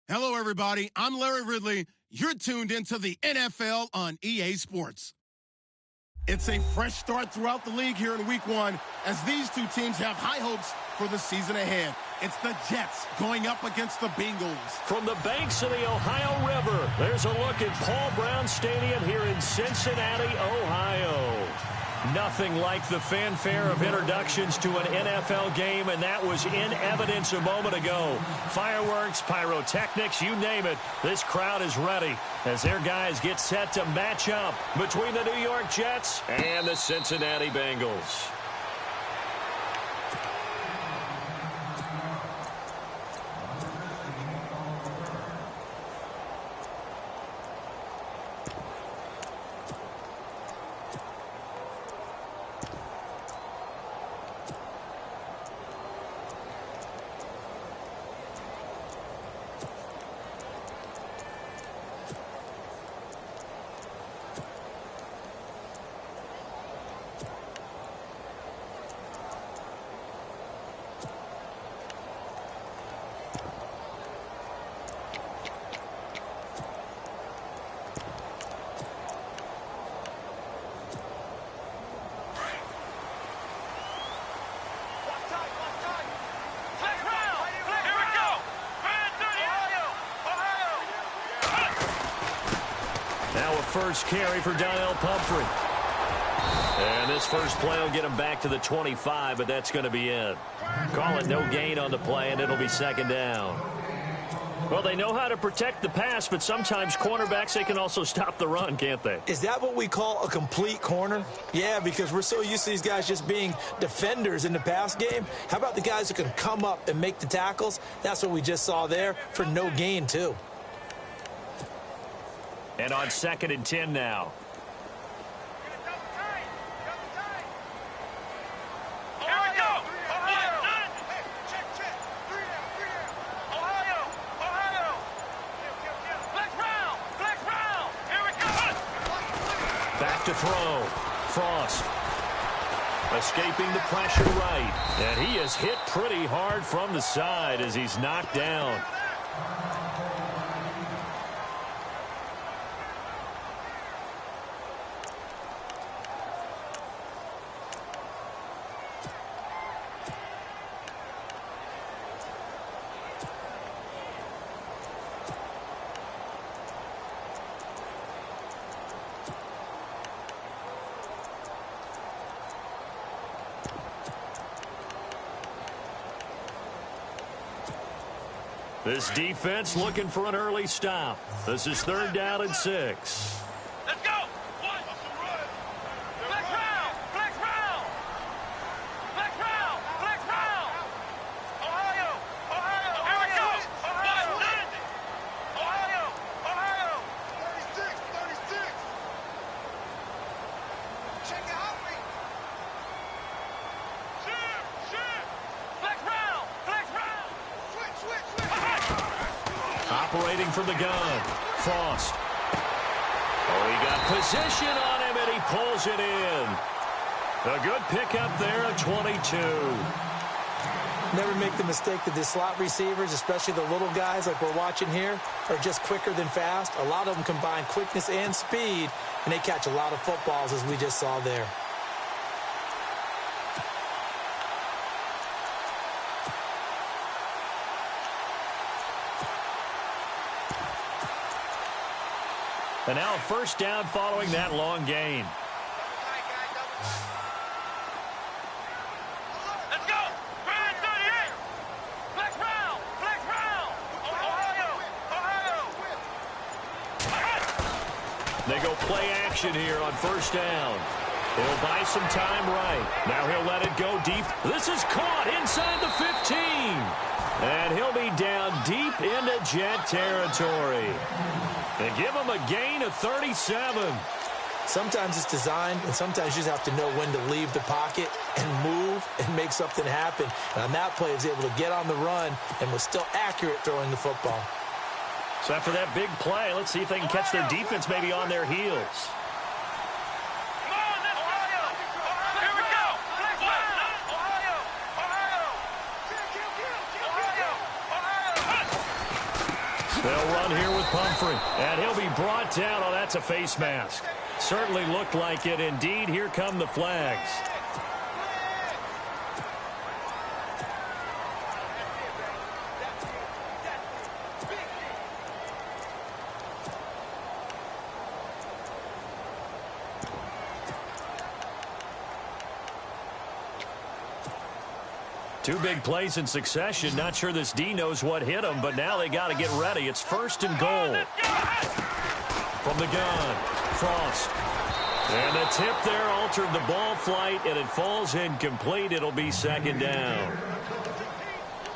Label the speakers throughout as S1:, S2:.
S1: Hello, everybody. I'm Larry Ridley. You're tuned into the NFL on EA Sports. It's a fresh start throughout the league here in Week 1 as these two teams have high hopes for the season ahead. It's the Jets going up against the Bengals.
S2: From the banks of the Ohio River, there's a look at Paul Brown Stadium here in Cincinnati, Ohio. Nothing like the fanfare of introductions to an NFL game, and that was in evidence a moment ago. Fireworks, pyrotechnics, you name it. This crowd is ready as their guys get set to match up between the New York Jets and the Cincinnati Bengals. First carry for Donnell Pumphrey. And this first play will get him back to the 25, but that's going to be it. Call it no gain on the play, and it'll be second down. Well, they know how to protect the pass, but sometimes cornerbacks, they can also stop the run, can't they?
S3: Is that what we call a complete corner? Yeah, because we're so used to these guys just being defenders in the pass game. How about the guys who can come up and make the tackles? That's what we just saw there for no gain, too.
S2: And on 2nd and 10 now.
S4: Here we go. Ohio. Flex round. Here we go.
S2: Back to throw. Frost. Escaping the pressure right. And he is hit pretty hard from the side as he's knocked down. This defense looking for an early stop. This is 3rd down and 6.
S4: Let's go. Flex round. Ohio. Here we go. Ohio. 36. Check it out. Shoot. Flex round. Switch.
S2: Operating from the gun. Frost. Oh, he got position on him, and he pulls it in. A good pickup there at 22.
S3: Never make the mistake that the slot receivers, especially the little guys like we're watching here, are just quicker than fast. A lot of them combine quickness and speed, and they catch a lot of footballs, as we just saw there.
S2: And now a first down following that long gain.
S4: Let's go. 38. Flex round. Ohio.
S2: They go play action here on first down. He'll buy some time right. Now he'll let it go deep. This is caught inside the 15. And he'll be down deep into Jet territory. They give him a gain of 37.
S3: Sometimes it's designed, and sometimes you just have to know when to leave the pocket and move and make something happen. And on that play, he was able to get on the run and was still accurate throwing the football.
S2: So after that big play, let's see if they can catch their defense maybe on their heels. They'll run here with Pumphrey, and he'll be brought down. Oh, that's a face mask. Certainly looked like it. Indeed, here come the flags. Two big plays in succession. Not sure this D knows what hit him, but now they got to get ready. It's 1st and goal. From the gun, Frost. And the tip there altered the ball flight, and it falls incomplete. It'll be 2nd down.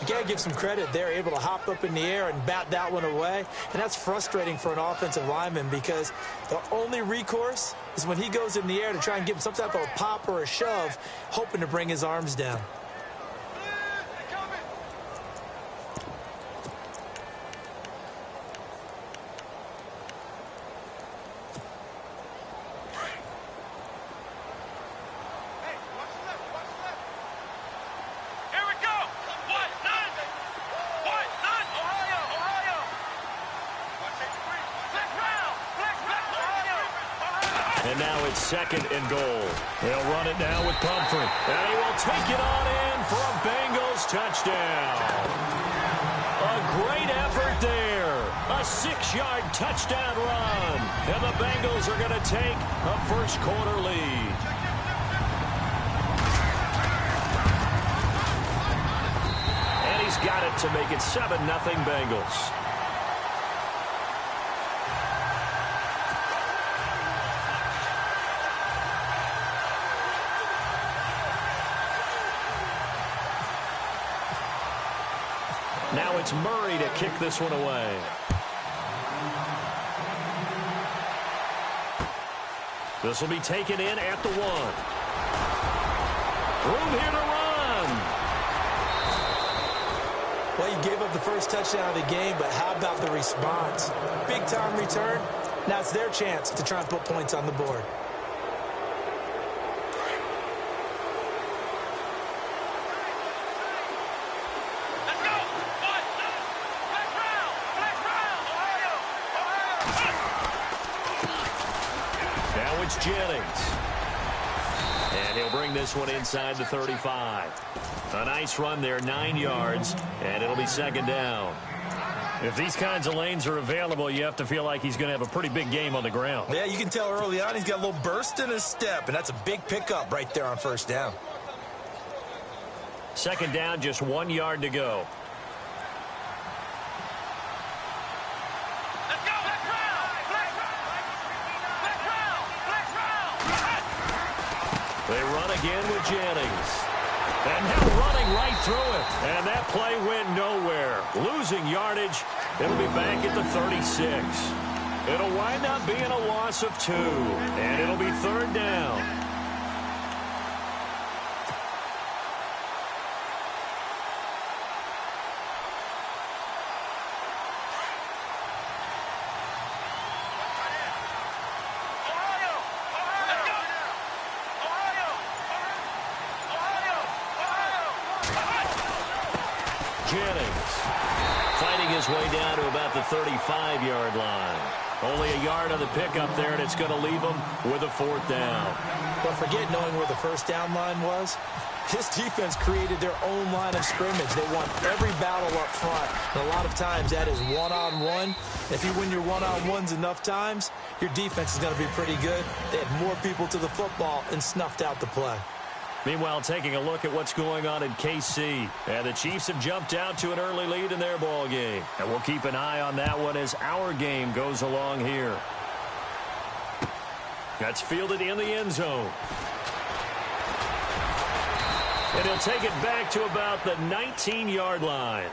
S3: You got to give some credit. They're able to hop up in the air and bat that one away. And that's frustrating for an offensive lineman because the only recourse is when he goes in the air to try and give him some type of a pop or a shove, hoping to bring his arms down.
S2: And now it's 2nd and goal. They'll run it now with Pumphrey. And he will take it on in for a Bengals touchdown. A great effort there. A 6-yard touchdown run. And the Bengals are going to take a first-quarter lead. And he's got it to make it 7-0 Bengals. Now it's Murray to kick this one away. This will be taken in at the 1. Room here to run.
S3: Well, you gave up the first touchdown of the game, but how about the response? Big-time return. Now it's their chance to try and put points on the board.
S2: Jennings. And he'll bring this one inside the 35. A nice run there, 9 yards, and it'll be 2nd down. If these kinds of lanes are available, you have to feel like he's going to have a pretty big game on the ground.
S5: Yeah, you can tell early on he's got a little burst in his step, and that's a big pickup right there on 1st down.
S2: 2nd down, just 1 yard to go. They run again with Jennings. And now running right through it. And that play went nowhere. Losing yardage. It'll be back at the 36. It'll wind up being a loss of 2. And it'll be 3rd down. Jennings fighting his way down to about the 35-yard line. Only a yard on the pickup there, and it's going to leave him with a 4th down.
S3: But forget knowing where the 1st down line was. This defense created their own line of scrimmage. They won every battle up front. And a lot of times that is one-on-one. If you win your one-on-ones enough times, your defense is going to be pretty good. They had more people to the football and snuffed out the play.
S2: Meanwhile, taking a look at what's going on in KC. And the Chiefs have jumped out to an early lead in their ball game. And we'll keep an eye on that one as our game goes along here. That's fielded in the end zone. And he'll take it back to about the 19-yard line.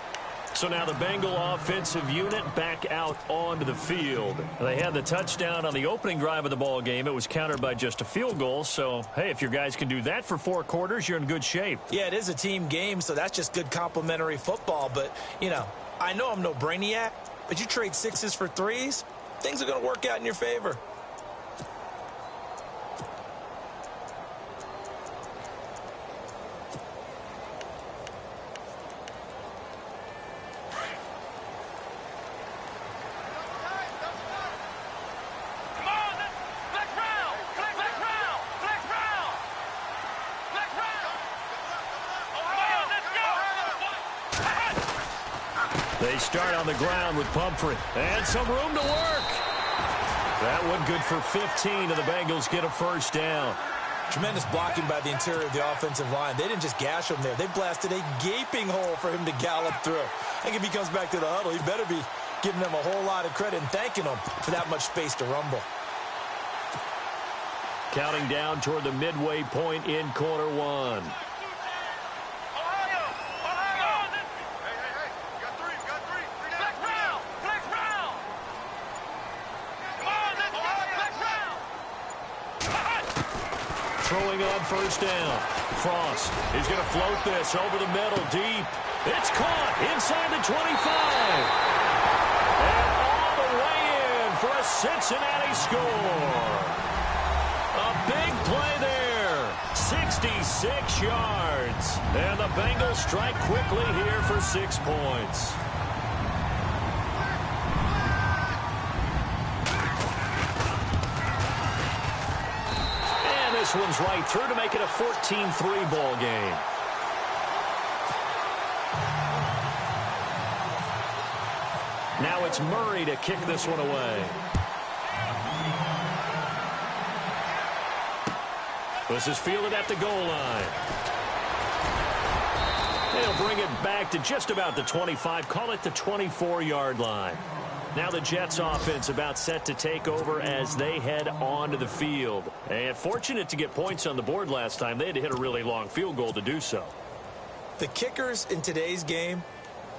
S2: So now the Bengal offensive unit back out onto the field. They had the touchdown on the opening drive of the ball game. It was countered by just a field goal. So, hey, if your guys can do that for 4 quarters, you're in good shape.
S3: Yeah, it is a team game, so that's just good complimentary football. But, you know, I know I'm no brainiac, but you trade 6s for 3s, things are going to work out in your favor.
S2: They start on the ground with Pumphrey. And some room to work. That one good for 15, and the Bengals get a first down.
S3: Tremendous blocking by the interior of the offensive line. They didn't just gash him there. They blasted a gaping hole for him to gallop through. I think if he comes back to the huddle, he better be giving them a whole lot of credit and thanking them for that much space to rumble.
S2: Counting down toward the midway point in quarter one. Throwing on first down. Frost is going to float this over the middle, deep. It's caught inside the 25. And all the way in for a Cincinnati score. A big play there. 66 yards. And the Bengals strike quickly here for 6 points. This one's right through to make it a 14-3 ball game. Now it's Murray to kick this one away. This is fielded at the goal line. They'll bring it back to just about the 25. Call it the 24-yard line. Now the Jets offense about set to take over as they head onto the field. And fortunate to get points on the board last time. They had to hit a really long field goal to do so.
S3: The kickers in today's game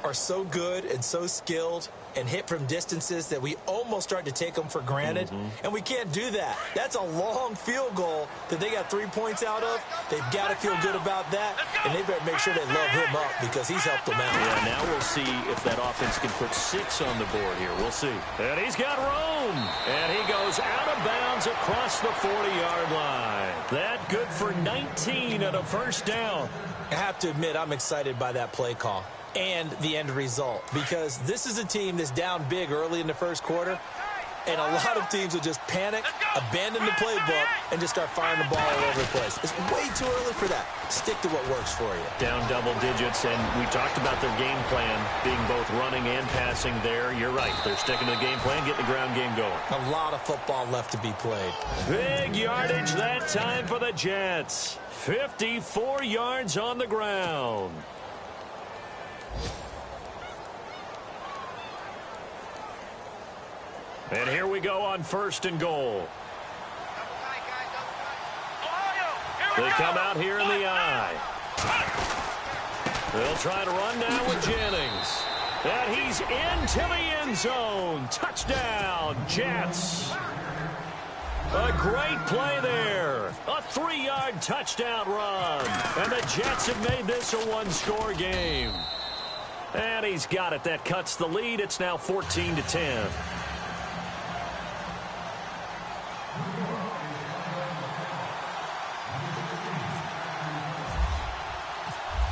S3: are so good and so skilled and hit from distances that we almost start to take them for granted. And we can't do that. That's a long field goal that they got 3 points out of. They've got to feel good about that, and they better make sure they love him up because he's helped them out.
S2: Yeah, now we'll see if that offense can put 6 on the board here. We'll see. And he's got room. And he goes out of bounds across the 40-yard line. That good for 19 and a first down.
S3: I have to admit, I'm excited by that play call and the end result, because this is a team that's down big early in the first quarter, and a lot of teams will just panic, abandon the playbook, and just start firing the ball all over the place. It's way too early for that. Stick to what works for you.
S2: Down double digits, and we talked about their game plan being both running and passing there. You're right. They're sticking to the game plan, getting the ground game going.
S3: A lot of football left to be played.
S2: Big yardage that time for the Jets. 54 yards on the ground. And here we go on first and goal. They come out here in the eye. They'll try to run now with Jennings. And he's into the end zone. Touchdown, Jets. A great play there. A 3-yard touchdown run. And the Jets have made this a one-score game. And he's got it. That cuts the lead. It's now 14-10.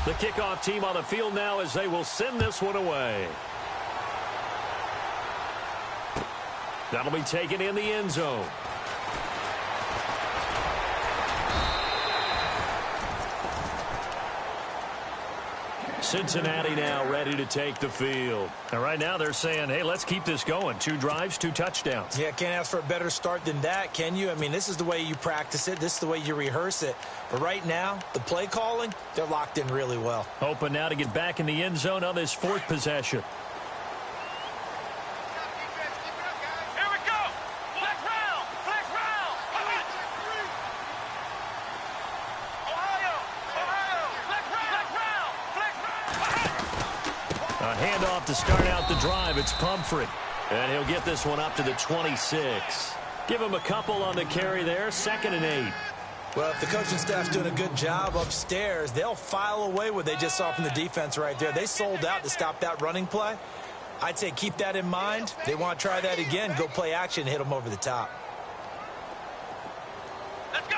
S2: The kickoff team on the field now as they will send this one away. That'll be taken in the end zone. Cincinnati now ready to take the field. And right now they're saying, hey, let's keep this going. 2 drives, 2 touchdowns.
S3: Yeah, can't ask for a better start than that, can you? I mean, this is the way you practice it. This is the way you rehearse it. But right now, the play calling, they're locked in really well.
S2: Hoping now to get back in the end zone on this 4th possession. Handoff to start out the drive. It's Pumphrey. And he'll get this one up to the 26. Give him a couple on the carry there. 2nd and 8.
S3: Well, if the coaching staff's doing a good job upstairs, they'll file away what they just saw from the defense right there. They sold out to stop that running play. I'd say keep that in mind. They want to try that again. Go play action, hit them over the top.
S4: Let's go!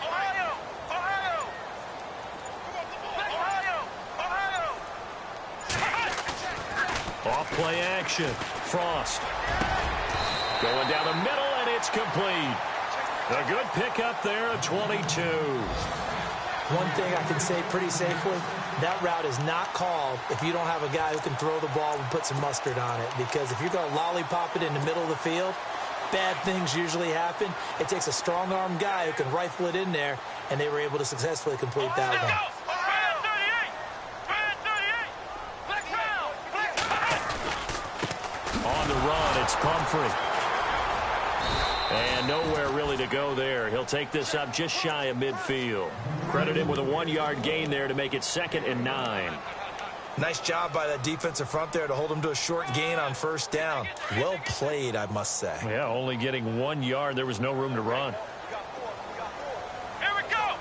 S4: Ohio! Ohio!
S2: Off play action. Frost. Going down the middle, and it's complete. A good pickup there, a 22.
S3: One thing I can say pretty safely, That route is not called if you don't have a guy who can throw the ball and put some mustard on it. Because if you're going to lollipop it in the middle of the field, bad things usually happen. It takes a strong-arm guy who can rifle it in there, and they were able to successfully complete that one.
S2: On the run, it's Pumphrey. And nowhere really to go there. He'll take this up just shy of midfield. Credit him with a 1-yard gain there to make it 2nd and 9.
S5: Nice job by that defensive front there to hold him to a short gain on first down. Well played, I must say.
S2: Yeah, only getting 1 yard. There was no room to run.
S4: Here we go.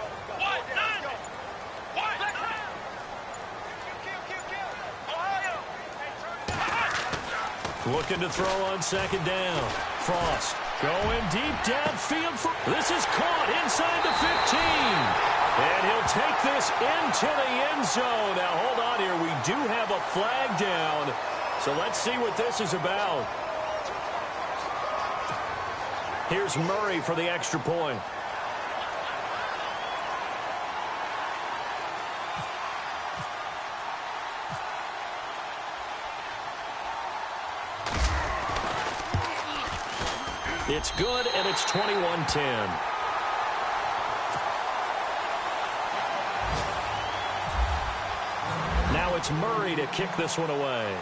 S2: Looking to throw on 2nd down. Frost going deep downfield. This is caught inside the 15. And he'll take this into the end zone. Now, hold on here. We do have a flag down. So let's see what this is about. Here's Murray for the extra point. It's good, and it's 21-10. Now it's Murray to kick this one away.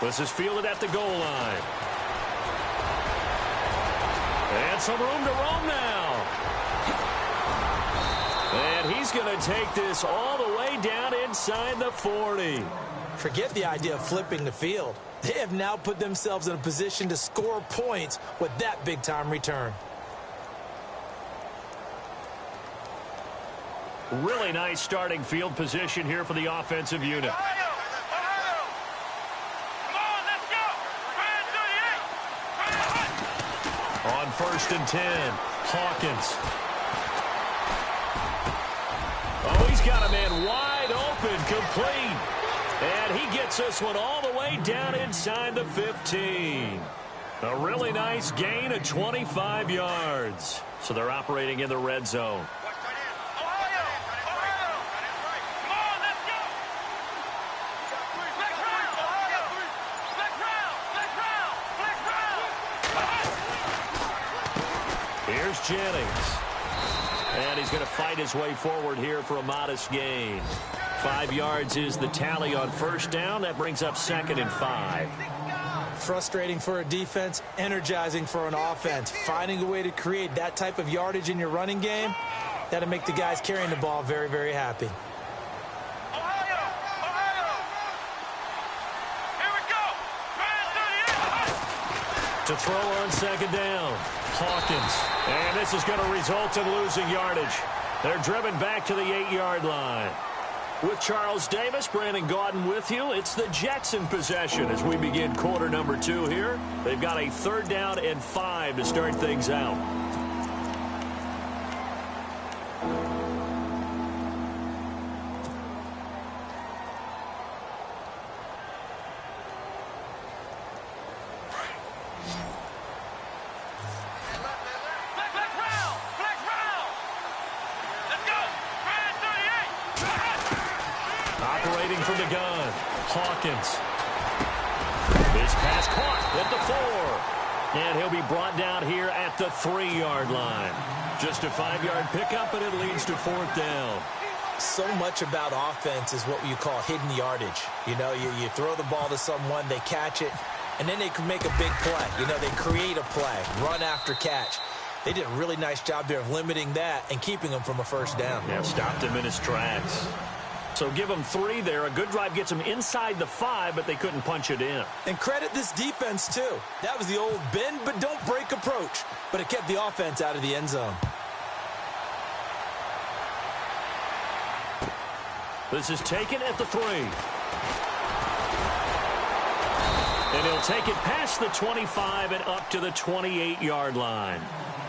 S2: This is fielded at the goal line. And some room to roam now. And he's going to take this all the way down inside the 40.
S3: Forget the idea of flipping the field. They have now put themselves in a position to score points with that big-time return.
S2: Really nice starting field position here for the offensive unit. On 1st and 10, Hawkins. Oh, he's got a man wide open, complete. And he gets this one all the way down inside the 15. A really nice gain of 25 yards. So they're operating in the red zone. Here's Jennings. And he's going to fight his way forward here for a modest gain. 5 yards is the tally on first down. That brings up 2nd and 5.
S3: Frustrating for a defense, energizing for an offense. Finding a way to create that type of yardage in your running game, that'll make the guys carrying the ball very, very happy.
S2: To throw on 2nd down, Hawkins. And this is going to result in losing yardage. They're driven back to the 8-yard line. With Charles Davis, Brandon Gaudin with you. It's the Jets in possession as we begin quarter number 2 here. They've got a 3rd down and 5 to start things out. Operating from the gun, Hawkins. His pass caught at the 4. And he'll be brought down here at the 3-yard line. Just a 5-yard pickup, and it leads to 4th down.
S3: So much about offense is what you call hidden yardage. You know, you throw the ball to someone, they catch it, and then they can make a big play. You know, they create a play, run after catch. They did a really nice job there of limiting that and keeping him from a first down.
S2: Yeah, stopped him in his tracks. So give them 3 there. A good drive gets them inside the 5, but they couldn't punch it in.
S3: And credit this defense, too. That was the old bend but don't break approach, but it kept the offense out of the end zone.
S2: This is taken at the 3. And he'll take it past the 25 and up to the 28-yard line.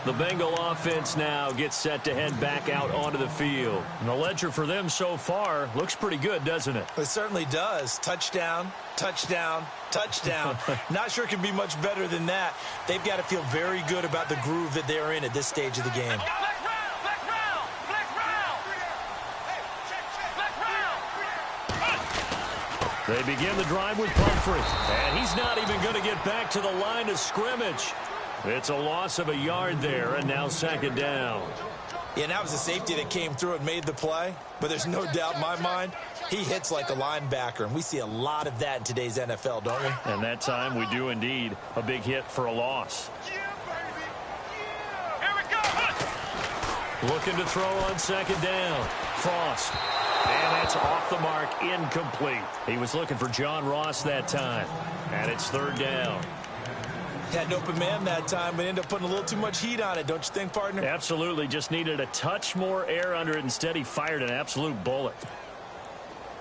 S2: The Bengal offense now gets set to head back out onto the field. And the ledger for them so far looks pretty good, doesn't it?
S5: It certainly does. Touchdown, touchdown, touchdown. Not sure it can be much better than that. They've got to feel very good about the groove that they're in at this stage of the game.
S2: They begin the drive with Pumphrey, and he's not even going to get back to the line of scrimmage. It's a loss of a yard there, and now second down.
S5: Yeah, and that was a safety that came through and made the play, but there's no doubt in my mind, he hits like a linebacker, and we see a lot of that in today's NFL, don't we?
S2: And that time we do indeed. A big hit for a loss. Looking to throw on second down. Frost. And that's off the mark, incomplete. He was looking for John Ross that time. And it's third down.
S5: Had an open man that time, but ended up putting a little too much heat on it, don't you think, partner?
S2: Absolutely. Just needed a touch more air under it. Instead, he fired an absolute bullet.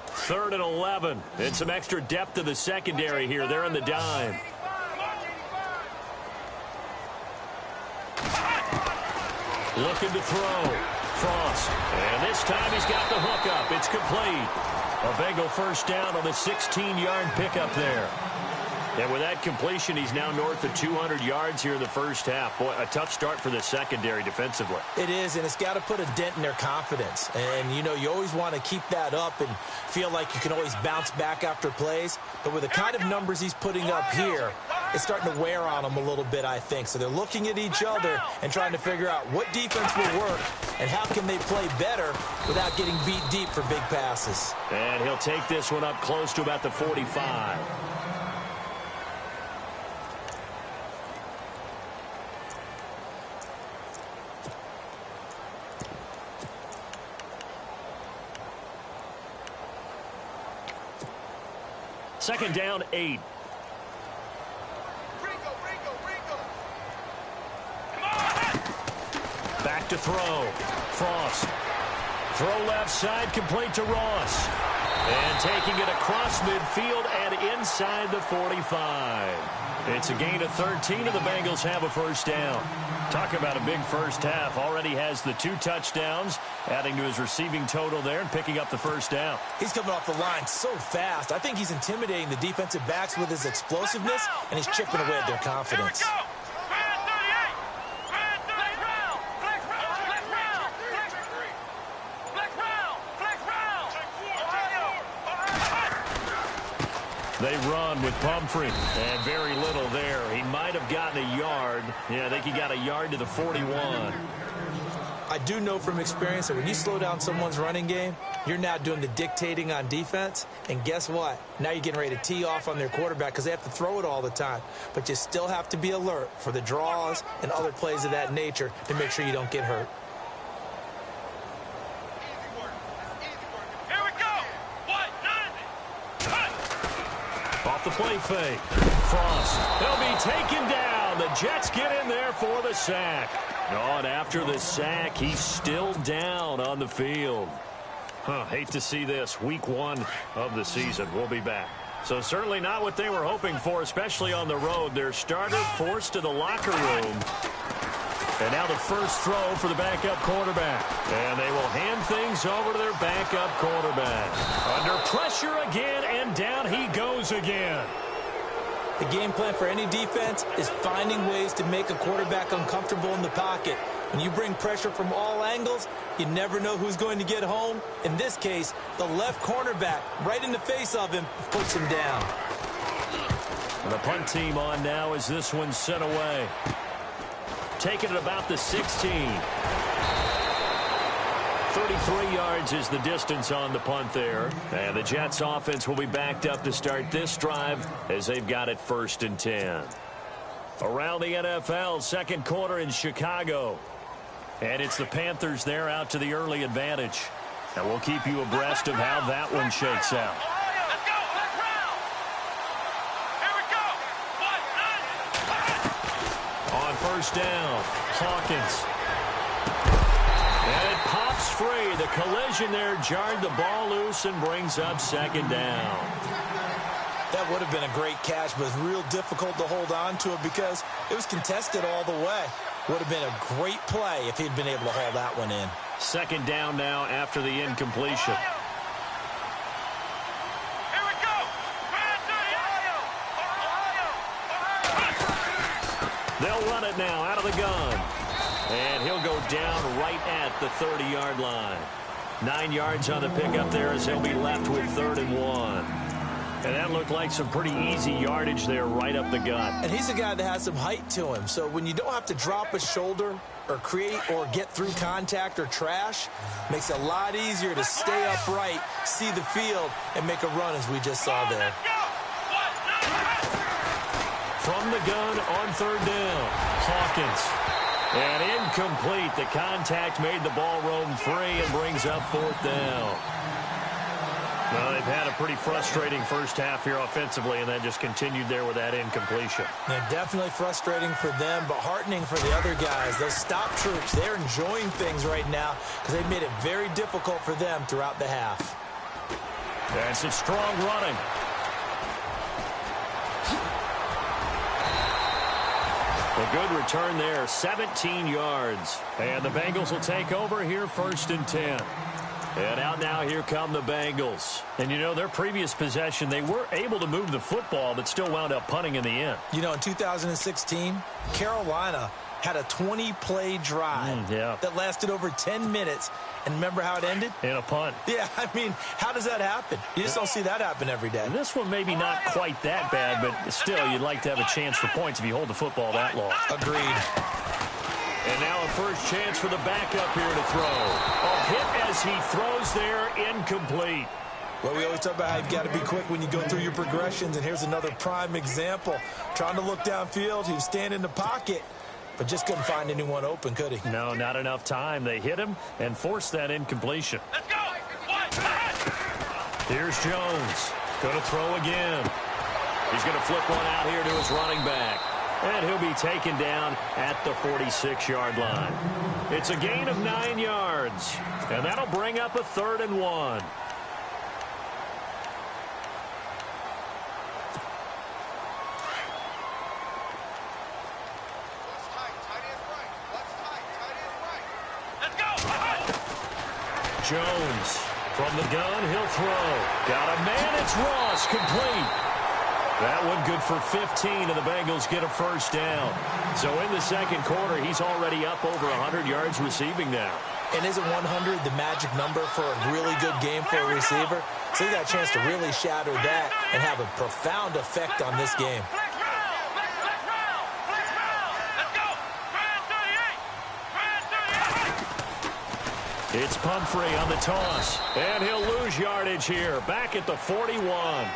S2: 3rd and 11. And some extra depth to the secondary here. They're in the dime. Looking to throw. Frost. And this time he's got the hook up. It's complete. A Bengal first down on the 16-yard pickup there. And with that completion, he's now north of 200 yards here in the first half. Boy, a tough start for the secondary defensively.
S5: It is, and it's got to put a dent in their confidence. And, you know, you always want to keep that up and feel like you can always bounce back after plays. But with the kind of numbers he's putting up here, it's starting to wear on them a little bit, I think. So they're looking at each other and trying to figure out what defense will work and how can they play better without getting beat deep for big passes.
S2: And he'll take this one up close to about the 45. Second down, 8. Back to throw. Frost. Throw left side, complete to Ross. And taking it across midfield and inside the 45. It's a gain of 13, and the Bengals have a first down. Talk about a big first half. Already has the 2 touchdowns, adding to his receiving total there and picking up the first down.
S5: He's coming off the line so fast. I think he's intimidating the defensive backs with his explosiveness, and he's chipping away at their confidence.
S2: They run with Pumphrey, and very little there. He might have gotten a yard. Yeah, I think he got a yard to the 41.
S5: I do know from experience that when you slow down someone's running game, you're now doing the dictating on defense. And guess what? Now you're getting ready to tee off on their quarterback because they have to throw it all the time. But you still have to be alert for the draws and other plays of that nature to make sure you don't get hurt.
S2: Off the play fake. Frost. He'll be taken down. The Jets get in there for the sack. Oh, and after the sack, he's still down on the field. Hate to see this. Week 1 of the season. We'll be back. So certainly not what they were hoping for, especially on the road. Their starter forced to the locker room. And now the first throw for the backup quarterback. And they will hand things over to their backup quarterback. Under pressure again, and down he goes again.
S5: The game plan for any defense is finding ways to make a quarterback uncomfortable in the pocket. When you bring pressure from all angles, you never know who's going to get home. In this case, the left cornerback, right in the face of him, puts him down.
S2: And the punt team on now as this one's sent away. Taking it about the 16. 33 yards is the distance on the punt there. And the Jets offense will be backed up to start this drive as they've got it 1st and 10. Around the NFL, second quarter in Chicago. And it's the Panthers there out to the early advantage. And we'll keep you abreast of how that one shakes out. On first down, Hawkins. And it pops free. The collision there jarred the ball loose and brings up second down.
S5: That would have been a great catch, but it's real difficult to hold on to it because it was contested all the way. Would have been a great play if he'd been able to haul that one in.
S2: Second down now after the incompletion. They'll run it now out of the gun. And he'll go down right at the 30-yard line. 9 yards on the pickup there as he'll be left with 3rd and 1. And that looked like some pretty easy yardage there right up the gut.
S5: And he's a guy that has some height to him. So when you don't have to drop a shoulder or create or get through contact or trash, makes it a lot easier to stay upright, see the field, and make a run as we just saw there.
S2: From the gun on third down, Hawkins. And incomplete. The contact made the ball roam free and brings up fourth down. Well, they've had a pretty frustrating first half here offensively, and that just continued there with that incompletion.
S5: Yeah, definitely frustrating for them, but heartening for the other guys. Those stop troops, they're enjoying things right now because they've made it very difficult for them throughout the half.
S2: That's a strong running. A good return there, 17 yards. And the Bengals will take over here, 1st and 10. And out now, here come the Bengals. And, you know, their previous possession, they were able to move the football, but still wound up punting in the end.
S5: You know, in 2016, Carolina had a 20-play drive that lasted over 10 minutes. And remember how it ended?
S2: In a punt.
S5: Yeah, I mean, how does that happen? You just don't see that happen every day.
S2: And this one maybe not quite that bad, but still, you'd like to have a chance for points if you hold the football that long.
S5: Agreed.
S2: And now a first chance for the backup here to throw. A hit as he throws there, incomplete.
S5: Well, we always talk about how you've got to be quick when you go through your progressions, and here's another prime example. Trying to look downfield, he was standing in the pocket, but just couldn't find anyone open, could he?
S2: No, not enough time. They hit him and forced that incompletion.
S4: Let's go.
S2: Here's Jones. Going to throw again. He's going to flip one out here to his running back. And he'll be taken down at the 46-yard line. It's a gain of 9 yards. And that'll bring up a 3rd and 1. Jones from the gun, he'll throw. Got a man, it's Ross, complete. That one good for 15, and the Bengals get a first down. So in the second quarter, he's already up over 100 yards receiving now.
S5: And isn't 100 the magic number for a really good game for a receiver? So he got a chance to really shatter that and have a profound effect on this game.
S2: It's Pumphrey on the toss, and he'll lose yardage here, back at the 41.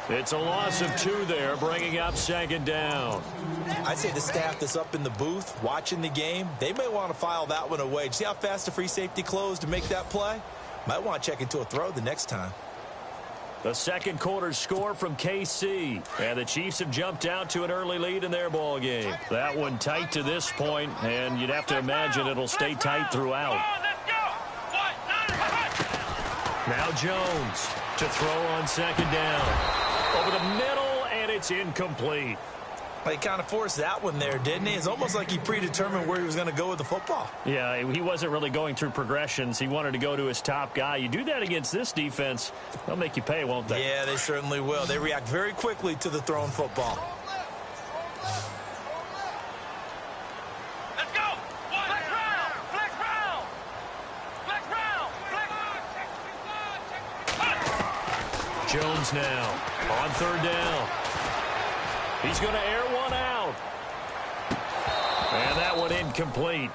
S2: It's a loss of 2 there, bringing up 2nd down.
S5: I'd say the staff that's up in the booth watching the game, they may want to file that one away. See how fast the free safety closed to make that play? Might want to check into a throw the next time.
S2: The second quarter score from KC, and the Chiefs have jumped out to an early lead in their ball game. That one tight to this point, and you'd have to imagine it'll stay tight throughout. Now Jones to throw on 2nd down. Over the middle, and it's incomplete.
S5: Well, he kind of forced that one there, didn't he? It's almost like he predetermined where he was going to go with the football.
S2: Yeah, he wasn't really going through progressions. He wanted to go to his top guy. You do that against this defense, they'll make you pay, won't they?
S5: Yeah, they certainly will. They react very quickly to the thrown football.
S4: Let's go. Flex round. Flex round. Flex round. Flex.
S2: Jones now on 3rd down. He's going to air one out. And that one incomplete.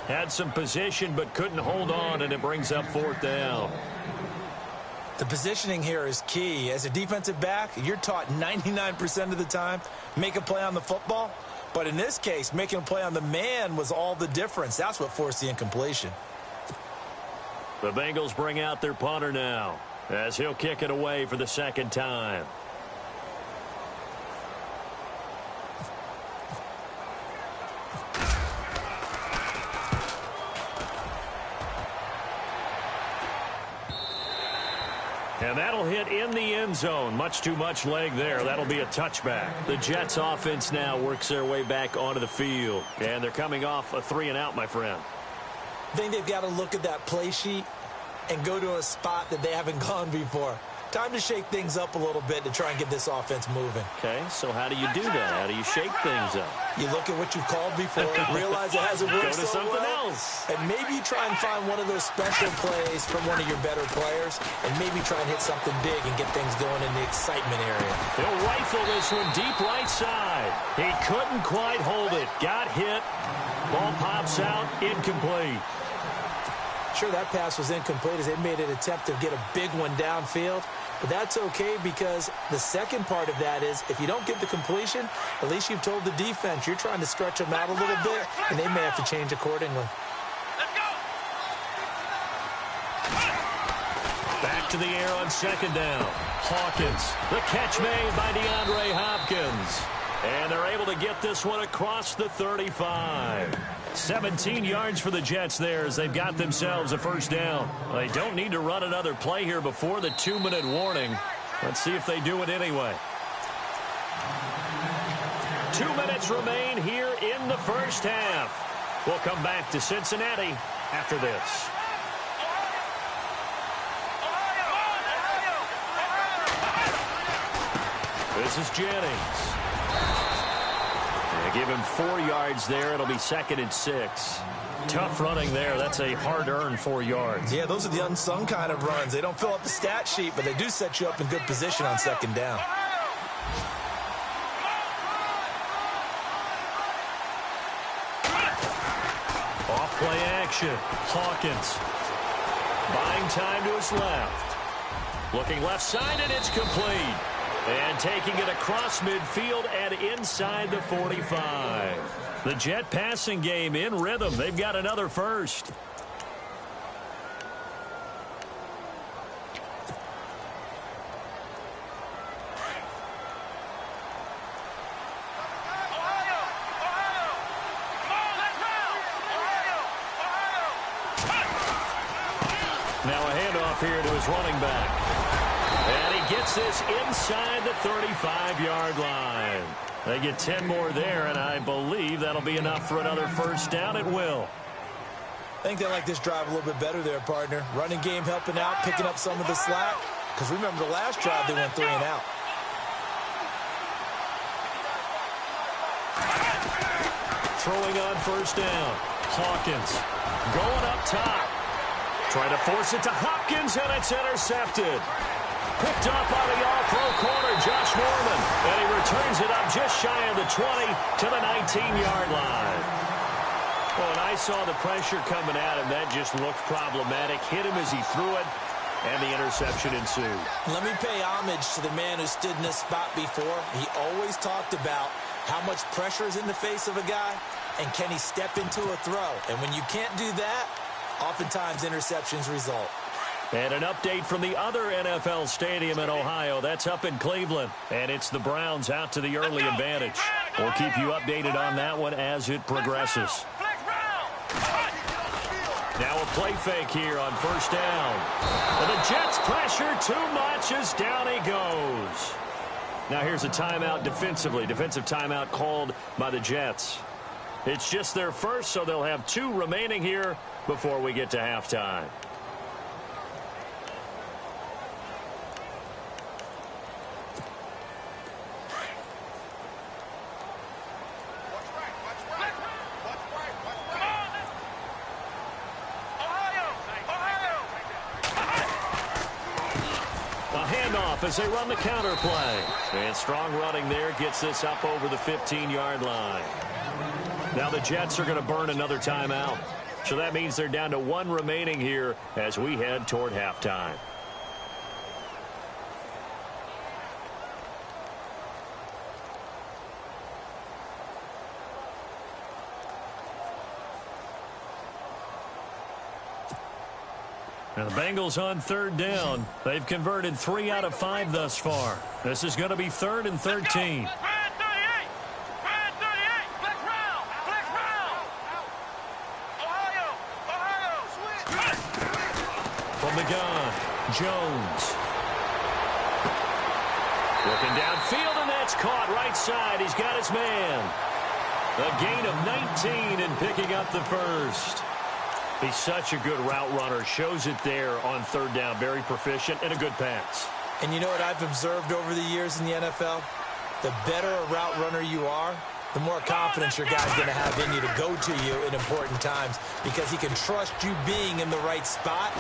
S2: Had some position but couldn't hold on, and it brings up 4th down.
S5: The positioning here is key. As a defensive back, you're taught 99% of the time, make a play on the football. But in this case, making a play on the man was all the difference. That's what forced the incompletion.
S2: The Bengals bring out their punter now, as he'll kick it away for the 2nd time. And that'll hit in the end zone. Much too much leg there. That'll be a touchback. The Jets offense now works their way back onto the field. And they're coming off a 3-and-out, my friend.
S5: I think they've got to look at that play sheet and go to a spot that they haven't gone before.
S3: Time to shake things up a little bit to try and get this offense moving.
S2: Okay, so how do you do that? How do you shake things up?
S3: You look at what you've called before, realize it hasn't worked
S2: Go to
S3: so
S2: something
S3: well,
S2: else.
S3: and maybe you try and find one of those special plays from one of your better players, and maybe try and hit something big and get things going in the excitement area.
S2: He'll rifle this one deep right side. He couldn't quite hold it. Got hit. Ball pops out, incomplete.
S3: Sure, that pass was incomplete as they made an attempt to get a big one downfield. But that's okay because the second part of that is if you don't get the completion, at least you've told the defense you're trying to stretch them out a little bit, and they may have to change accordingly.
S4: Let's go.
S2: Back to the air on second down. Hawkins, the catch made by DeAndre Hopkins. And they're able to get this one across the 35. 17 yards for the Jets there as they've got themselves a first down. They don't need to run another play here before the 2-minute warning. Let's see if they do it anyway. 2 minutes remain here in the first half. We'll come back to Cincinnati after this. This is Jennings. Give him 4 yards there. It'll be 2nd and 6. Tough running there. That's a hard-earned 4 yards.
S3: Yeah, those are the unsung kind of runs. They don't fill up the stat sheet, but they do set you up in good position on second down.
S2: Off-play action. Hawkins. Buying time to his left. Looking left side, and it's complete. And taking it across midfield and inside the 45. The Jet passing game in rhythm. They've got another first. Now a handoff here to his running back. And he gets this inside the 35-yard line. They get 10 more there, and I believe that'll be enough for another first down. It will.
S3: I think they like this drive a little bit better there, partner. Running game helping out, picking up some of the slack. Because remember the last drive, they went 3 and out.
S2: Throwing on first down. Hawkins going up top. Trying to force it to Hopkins, and it's intercepted. Picked up by the all-pro corner, Josh Norman. And he returns it up just shy of the 20 to the 19-yard line. Well, and I saw the pressure coming at him. That just looked problematic. Hit him as he threw it, and the interception ensued.
S3: Let me pay homage to the man who stood in this spot before. He always talked about how much pressure is in the face of a guy, and can he step into a throw. And when you can't do that, oftentimes interceptions result.
S2: And an update from the other NFL stadium in Ohio. That's up in Cleveland. And it's the Browns out to the early advantage. We'll keep you updated on that one as it progresses. Now a play fake here on first down. And the Jets pressure too much as down he goes. Now here's a timeout defensively. Defensive timeout called by the Jets. It's just their first, so they'll have 2 remaining here before we get to halftime. As they run the counter play. And strong running there gets this up over the 15-yard line. Now the Jets are going to burn another timeout. So that means they're down to 1 remaining here as we head toward halftime. And the Bengals on third down. They've converted 3 out of 5 thus far. This is going to be 3rd and 13. From the gun, Jones. Looking downfield, and that's caught right side. He's got his man. A gain of 19 and picking up the first. He's such a good route runner. Shows it there on third down. Very proficient and a good pass.
S3: And you know what I've observed over the years in the NFL? The better a route runner you are, the more confidence your guy's going to have in you to go to you in important times because he can trust you being in the right spot,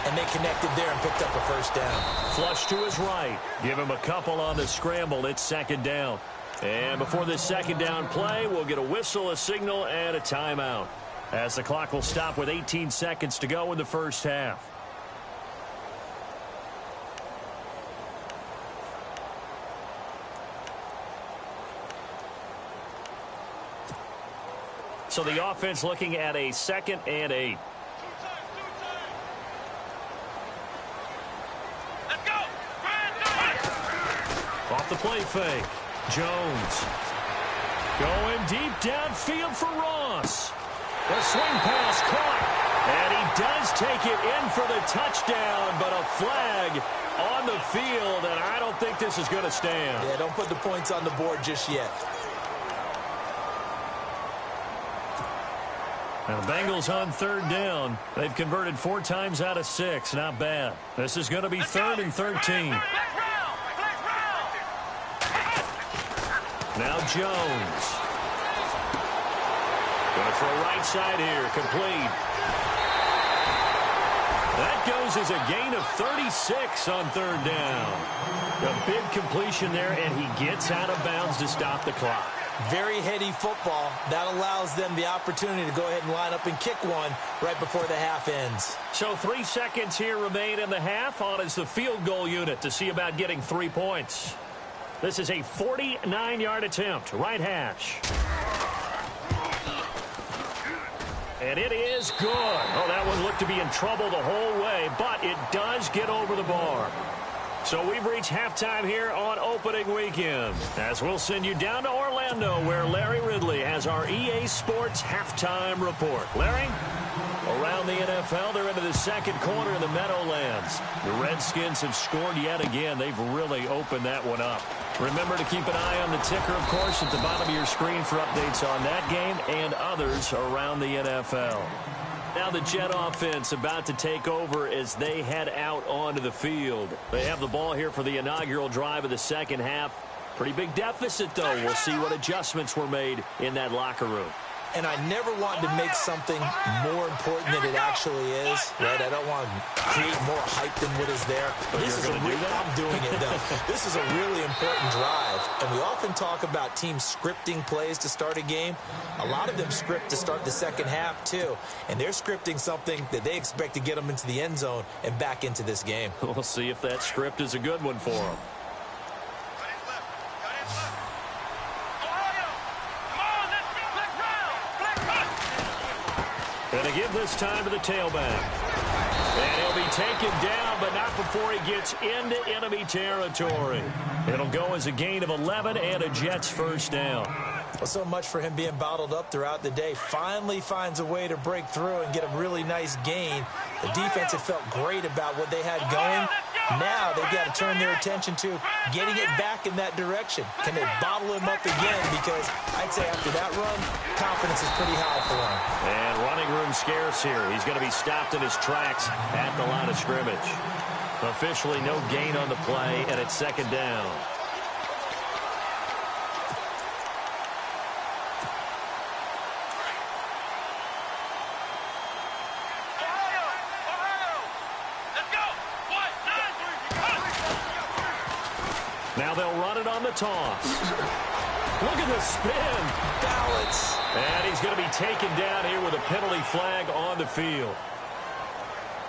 S3: and they connected there and picked up a first down.
S2: Flush to his right. Give him a couple on the scramble. It's second down. And before this second down play, we'll get a whistle, a signal, and a timeout, as the clock will stop with 18 seconds to go in the first half. So the offense looking at a 2nd and 8.
S4: Let's go.
S2: Off the play fake. Jones going deep downfield for Ross. The swing pass caught. And he does take it in for the touchdown, but a flag on the field, and I don't think this is going to stand.
S3: Yeah, don't put the points on the board just yet.
S2: Now, the Bengals on 3rd down. They've converted 4 times out of 6. Not bad. This is going to be 3rd and 13. Now Jones. Going to throw right side here. Complete. That goes as a gain of 36 on 3rd down. A big completion there, and he gets out of bounds to stop the clock.
S3: Very heady football. That allows them the opportunity to go ahead and line up and kick one right before the half ends.
S2: So 3 seconds here remain in the half. On is the field goal unit to see about getting 3 points. This is a 49-yard attempt. Right hash. And it is good. Oh, that one looked to be in trouble the whole way, but it does get over the bar. So we've reached halftime here on opening weekend, as we'll send you down to Orlando, where Larry Ridley has our EA Sports halftime report. Larry? Around the NFL, they're into the second quarter in the Meadowlands. The Redskins have scored yet again. They've really opened that one up. Remember to keep an eye on the ticker, of course, at the bottom of your screen for updates on that game and others around the NFL. Now the Jet offense about to take over as they head out onto the field. They have the ball here for the inaugural drive of the second half. Pretty big deficit, though. We'll see what adjustments were made in that locker room.
S3: And I never want to make something more important than it actually is, right? I don't want to create more hype than what is there. But I'm doing it, though. This is a really important drive. And we often talk about teams scripting plays to start a game. A lot of them script to start the second half, too. And they're scripting something that they expect to get them into the end zone and back into this game.
S2: We'll see if that script is a good one for them. Going to give this time to the tailback. And he'll be taken down, but not before he gets into enemy territory. It'll go as a gain of 11 and a Jets first down.
S3: Well, so much for him being bottled up throughout the day. Finally finds a way to break through and get a really nice gain. The defense had felt great about what they had going. Now they've got to turn their attention to getting it back in that direction. Can they bottle him up again? Because I'd say after that run, confidence is pretty high for him.
S2: And running room scarce here. He's going to be stopped in his tracks at the line of scrimmage. Officially no gain on the play, and it's second down. Now they'll run it on the toss. Look at the spin.
S3: Balance.
S2: And he's going to be taken down here with a penalty flag on the field.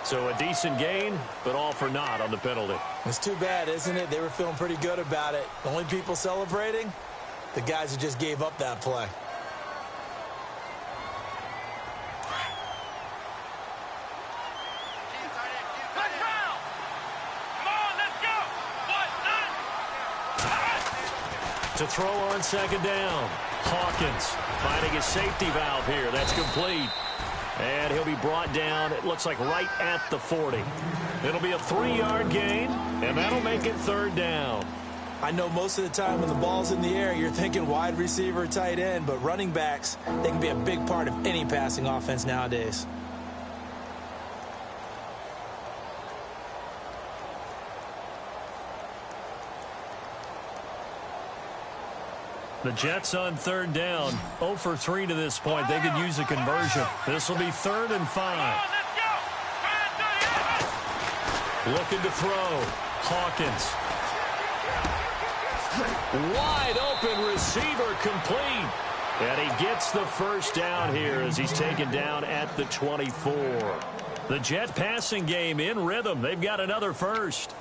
S2: So a decent gain, but all for naught on the penalty.
S3: It's too bad, isn't it? They were feeling pretty good about it. The only people celebrating, the guys who just gave up that play.
S2: To throw on second down. Hawkins finding his safety valve here. That's complete. And he'll be brought down, it looks like right at the 40. It'll be a 3-yard gain, and that'll make it third down.
S3: I know most of the time when the ball's in the air, you're thinking wide receiver, tight end, but running backs, they can be a big part of any passing offense nowadays.
S2: The Jets on third down. 0 for 3 to this point. They could use a conversion. This will be 3rd and 5. Looking to throw. Hawkins. Wide open receiver complete. And he gets the first down here as he's taken down at the 24. The Jet passing game in rhythm. They've got another first.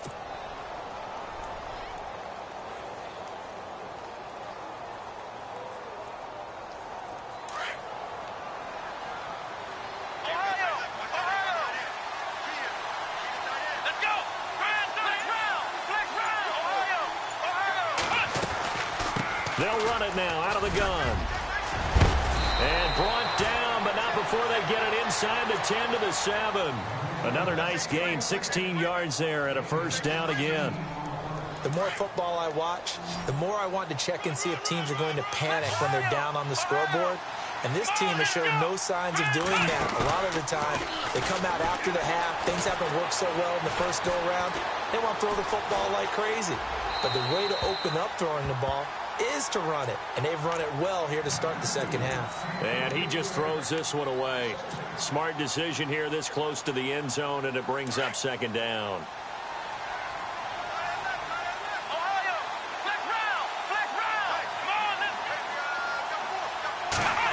S2: They'll run it now out of the gun. And brought down, but not before they get it inside the 10 to the 7. Another nice gain, 16 yards there, and a first down again.
S3: The more football I watch, the more I want to check and see if teams are going to panic when they're down on the scoreboard. And this team has shown no signs of doing that. A lot of the time, they come out after the half. Things haven't worked so well in the first go-around. They want to throw the football like crazy. But the way to open up throwing the ball is to run it, and they've run it well here to start the second half.
S2: And he just throws this one away. Smart decision here this close to the end zone, and it brings up second down.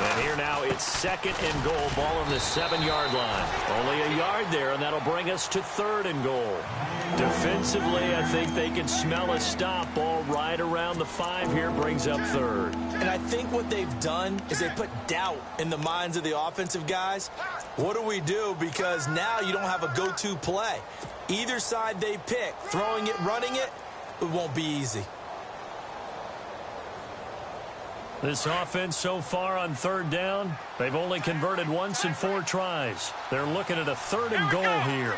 S2: And here now it's 2nd and goal. Ball on the 7-yard line. Only a yard there, and that'll bring us to 3rd and goal. Defensively, I think they can smell a stop. Ball right around the 5 here, brings up 3rd.
S3: And I think what they've done is they put doubt in the minds of the offensive guys. What do we do? Because now you don't have a go-to play. Either side they pick, throwing it, running it, it won't be easy.
S2: This offense so far on 3rd down, they've only converted once in 4 tries. They're looking at a 3rd and goal here.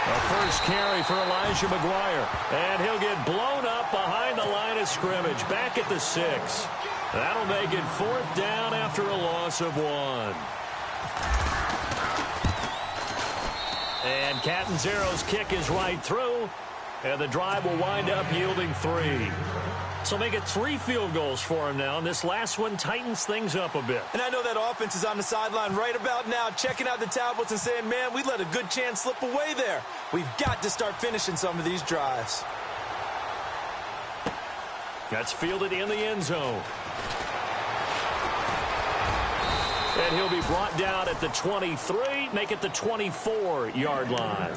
S2: A first carry for Elijah McGuire. And he'll get blown up behind the line of scrimmage. Back at the 6. That'll make it 4th down after a loss of 1. And Catanzaro's kick is right through. And the drive will wind up yielding 3. So make it 3 field goals for him now. And this last one tightens things up a bit.
S3: And I know that offense is on the sideline right about now, checking out the tablets and saying, man, we let a good chance slip away there. We've got to start finishing some of these drives.
S2: That's fielded in the end zone. And he'll be brought down at the 23, make it the 24-yard line.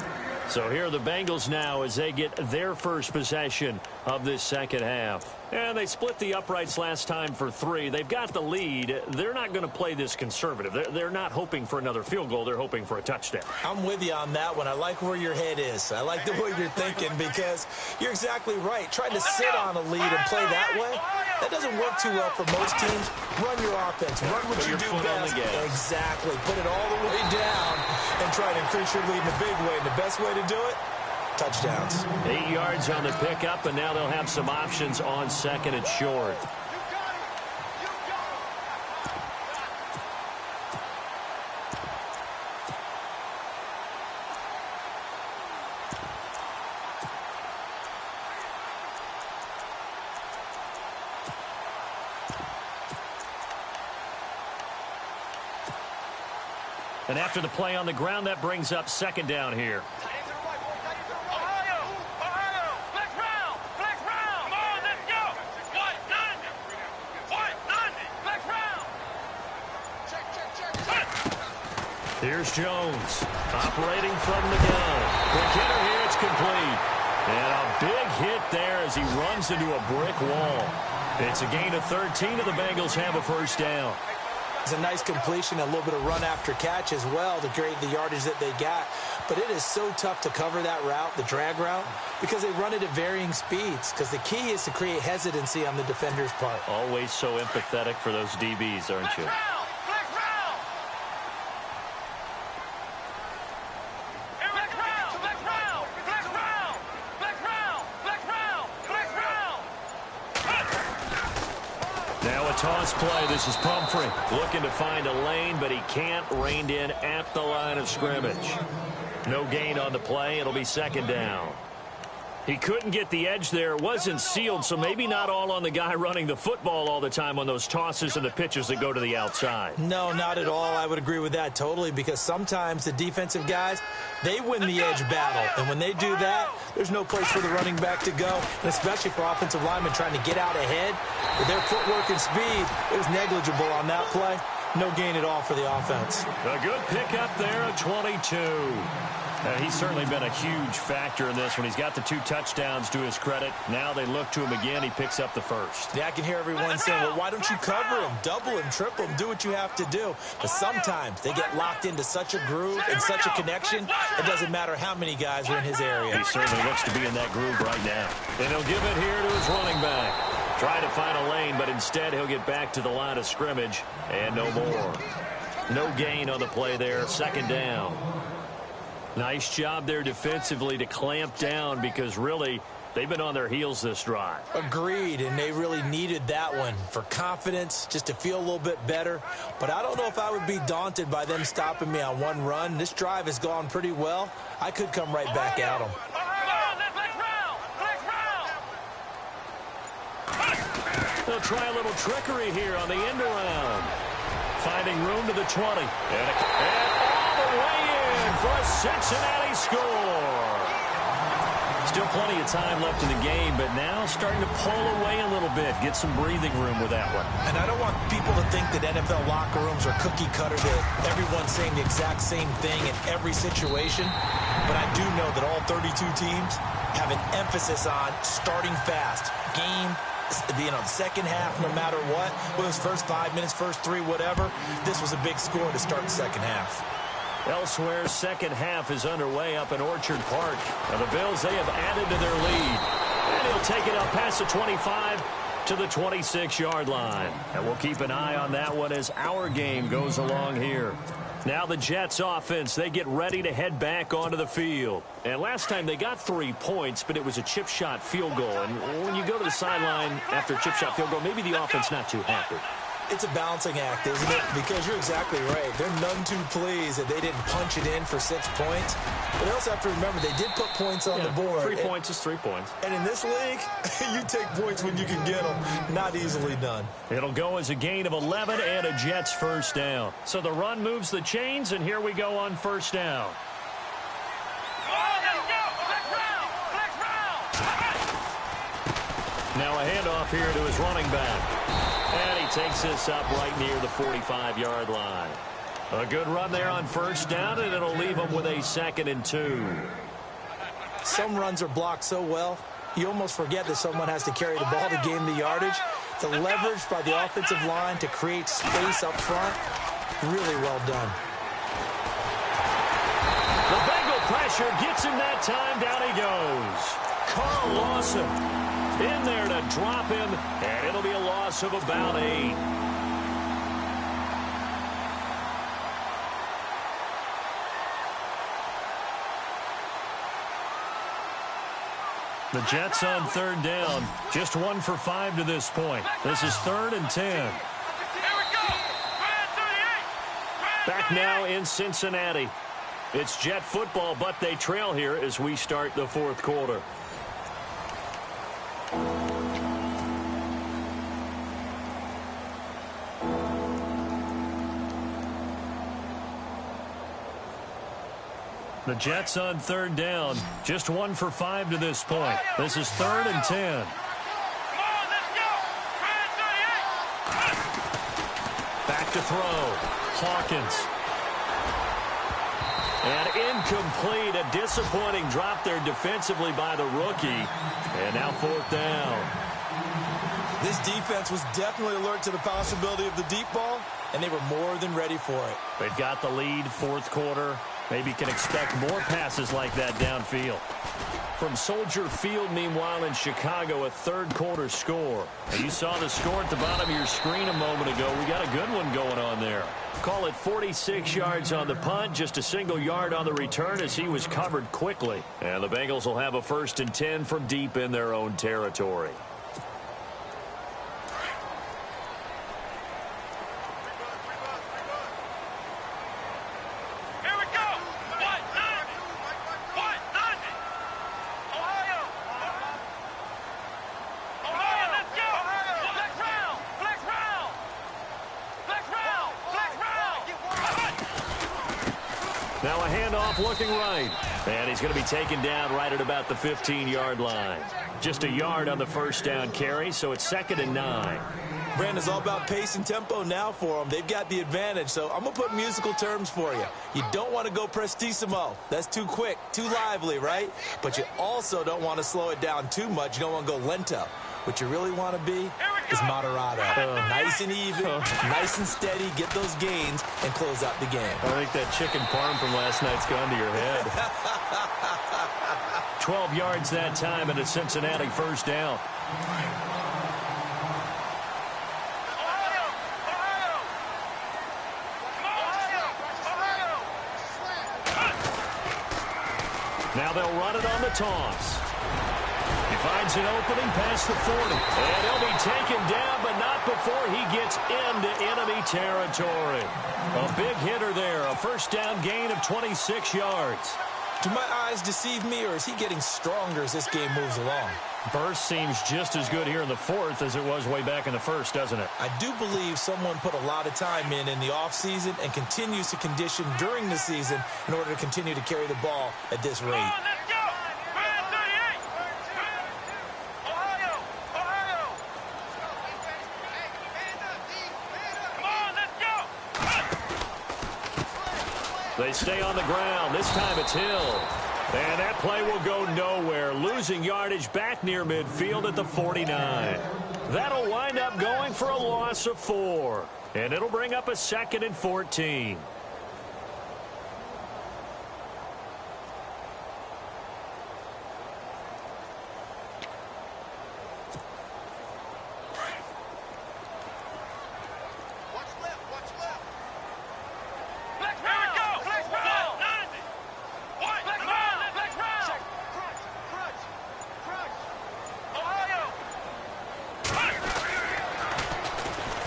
S2: So here are the Bengals now as they get their first possession of this second half. And they split the uprights last time for 3. They've got the lead. They're not going to play this conservative. They're not hoping for another field goal. They're hoping for a touchdown.
S3: I'm with you on that one. I like where your head is. I like the way you're thinking because you're exactly right. Trying to sit on a lead and play that way, that doesn't work too well for most teams. Run your offense. Run what you do best. Exactly. Put it all the way down and try to increase your lead in a big way. And the best way to do it, touchdowns.
S2: 8 yards on the pickup, and now they'll have some options on 2nd and short. And after the play on the ground, that brings up 2nd down here. Here's Jones, operating from the gun. Quick hitter here, it's complete. And a big hit there as he runs into a brick wall. It's a gain of 13, and the Bengals have a first down.
S3: It's a nice completion, a little bit of run after catch as well to create the yardage that they got. But it is so tough to cover that route, the drag route, because they run it at varying speeds. Because the key is to create hesitancy on the defender's part.
S2: Always so empathetic for those DBs, aren't you? toss play. This is Pumphrey looking to find a lane, but he can't. Reined in at the line of scrimmage. No gain on the play. It'll be second down. He couldn't get the edge there. It wasn't sealed, so maybe not all on the guy running the football all the time on those tosses and the pitches that go to the outside.
S5: No, not at all. I would agree with that totally, because sometimes the defensive guys, they win the edge battle. And when they do that, there's no place for the running back to go, and especially for offensive linemen trying to get out ahead. With their footwork and speed, it was negligible on that play. No gain at all for the offense.
S2: A good pickup there at 22. He's certainly been a huge factor in this when he's got the 2 touchdowns to his credit. Now they look to him again. He picks up the first.
S5: Yeah, I can hear everyone saying, well, why don't you cover him, double him, triple him, do what you have to do. But sometimes they get locked into such a groove and such a connection, it doesn't matter how many guys are in his area.
S2: He certainly looks to be in that groove right now. And he'll give it here to his running back. Try to find a lane, but instead he'll get back to the line of scrimmage and no more. No gain on the play there. Second down. Nice job there defensively to clamp down, because really they've been on their heels this drive.
S5: Agreed, and they really needed that one for confidence, just to feel a little bit better. But I don't know if I would be daunted by them stopping me on one run. This drive has gone pretty well. I could come right back at them.
S2: They'll try a little trickery here on the end around. Finding room to the 20. And all the way in for a Cincinnati score. Still plenty of time left in the game, but now starting to pull away a little bit. Get some breathing room with that one.
S5: And I don't want people to think that NFL locker rooms are cookie cutter, that everyone's saying the exact same thing in every situation. But I do know that all 32 teams have an emphasis on starting fast. Game, being on the second half, no matter what. Whether it's first 5 minutes, first 3, whatever. This was a big score to start the second half.
S2: Elsewhere, second half is underway up in Orchard Park. Now the Bills, they have added to their lead. And he'll take it up past the 25 to the 26-yard line. And we'll keep an eye on that one as our game goes along here. Now the Jets offense, they get ready to head back onto the field. And last time they got 3 points, but it was a chip shot field goal. And when you go to the sideline after a chip shot field goal, maybe the offense not too happy.
S5: It's a balancing act, isn't it? Because you're exactly right. They're none too pleased that they didn't punch it in for 6 points. But they also have to remember they did put points on the board.
S2: 3 points is 3 points.
S5: And in this league, you take points when you can get them. Not easily done.
S2: It'll go as a gain of 11 and a Jets first down. So the run moves the chains, and here we go on first down. Now a handoff here to his running back. And he takes this up right near the 45-yard line. A good run there on first down, and it'll leave him with a 2nd and 2.
S5: Some runs are blocked so well, you almost forget that someone has to carry the ball to gain the yardage. The leverage by the offensive line to create space up front, really well done.
S2: The Bengal pressure gets him that time. Down he goes. Carl Lawson in there to drop him, and it'll be a loss of about 8. The Jets on third down. Just 1 for 5 to this point. This is 3rd and 10. Back now in Cincinnati. It's Jet football, but they trail here as we start the 4th quarter. The Jets on third down. Just 1 for 5 to this point. This is 3rd and 10. Back to throw. Hawkins. And incomplete. A disappointing drop there defensively by the rookie. And now 4th down.
S5: This defense was definitely alert to the possibility of the deep ball, and they were more than ready for it.
S2: They've got the lead, 4th quarter. Maybe can expect more passes like that downfield. From Soldier Field, meanwhile, in Chicago, a 3rd quarter score. And you saw the score at the bottom of your screen a moment ago. We got a good one going on there. Call it 46 yards on the punt, just a single yard on the return as he was covered quickly. And the Bengals will have a 1st and 10 from deep in their own territory. Now a handoff looking right. And he's going to be taken down right at about the 15-yard line. Just a yard on the first down carry, so it's 2nd and 9.
S5: Brandon, it's all about pace and tempo now for them. They've got the advantage, so I'm going to put musical terms for you. You don't want to go prestissimo. That's too quick, too lively, right? But you also don't want to slow it down too much. You don't want to go lento. What you really want to be is moderato. Nice and even, nice and steady, get those gains, and close out the game.
S2: I think that chicken parm from last night's gone to your head. 12 yards that time, and a Cincinnati first down. Now they'll run it on the toss. He finds an opening past the 40. And he'll be taken down, but not before he gets into enemy territory. A big hitter there. A first down gain of 26 yards.
S5: Do my eyes deceive me, or is he getting stronger as this game moves along?
S2: Burst seems just as good here in the fourth as it was way back in the first, doesn't it?
S5: I do believe someone put a lot of time in the offseason and continues to condition during the season in order to continue to carry the ball at this rate.
S4: Come on, let's go! Brad 38! Ohio! Ohio! Come on, let's go!
S2: They stay on the ground. This time it's Hill. And that play will go nowhere. Losing yardage back near midfield at the 49. That'll wind up going for a loss of 4. And it'll bring up a 2nd and 14.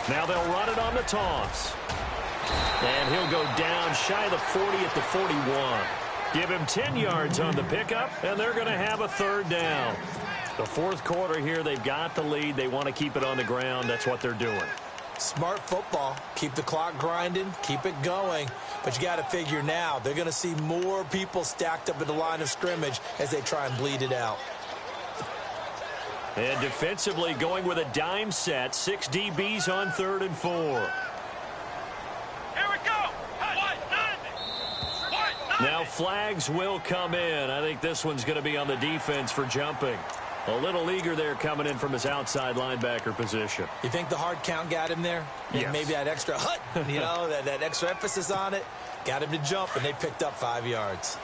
S2: Now they'll run it on the toss. And he'll go down shy of the 40 at the 41. Give him 10 yards on the pickup, and they're going to have a third down. The fourth quarter here, they've got the lead. They want to keep it on the ground. That's what they're doing.
S5: Smart football. Keep the clock grinding. Keep it going. But you got to figure now, they're going to see more people stacked up at the line of scrimmage as they try and bleed it out.
S2: And defensively going with a dime set. 6 DBs on 3rd and 4.
S4: Here we go.
S2: Now flags will come in. I think this one's going to be on the defense for jumping. A little eager there coming in from his outside linebacker position.
S5: You think the hard count got him there?
S2: Yes.
S5: Maybe that extra hut, that extra emphasis on it. Got him to jump, and they picked up 5 yards.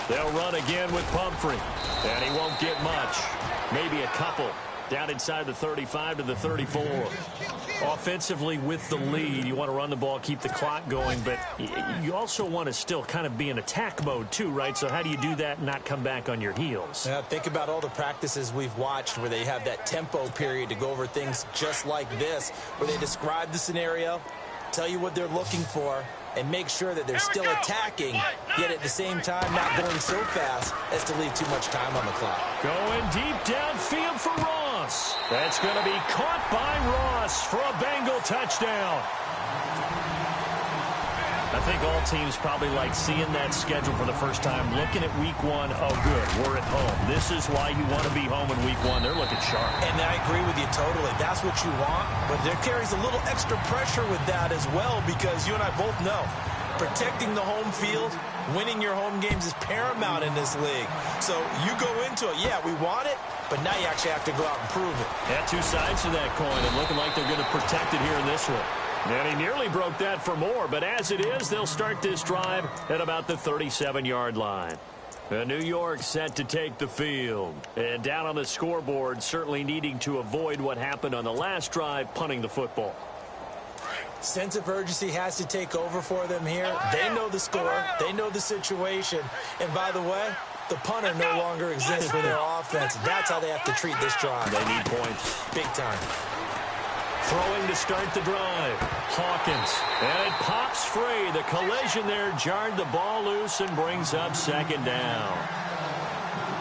S2: They'll run again with Pumphrey, and he won't get much. Maybe a couple. Down inside the 35 to the 34. Offensively with the lead, you want to run the ball, keep the clock going, but you also want to still kind of be in attack mode too, right? So how do you do that and not come back on your heels?
S5: Now, think about all the practices we've watched where they have that tempo period to go over things just like this, where they describe the scenario, tell you what they're looking for, and make sure that they're still attacking, yet at the same time not going so fast as to leave too much time on the clock.
S2: Going deep downfield for Ross. That's going to be caught by Ross for a Bengal touchdown. I think all teams probably like seeing that schedule for the first time, looking at week 1. Oh, good, we're at home. This is why you want to be home in week 1. They're looking sharp.
S5: And I agree with you totally. That's what you want, but there carries a little extra pressure with that as well, because you and I both know protecting the home field, winning your home games is paramount in this league. So you go into it, yeah, we want it, but now you actually have to go out and prove it.
S2: Yeah, 2 sides to that coin, and looking like they're going to protect it here in this one. And he nearly broke that for more, but as it is, they'll start this drive at about the 37-yard line. New York set to take the field. And down on the scoreboard, certainly needing to avoid what happened on the last drive, punting the football.
S5: Sense of urgency has to take over for them here. They know the score. They know the situation. And by the way, the punter no longer exists for their offense. That's how they have to treat this drive.
S2: They need points.
S5: Big time.
S2: Throwing to start the drive. Hawkins. And it pops free. The collision there jarred the ball loose and brings up second down.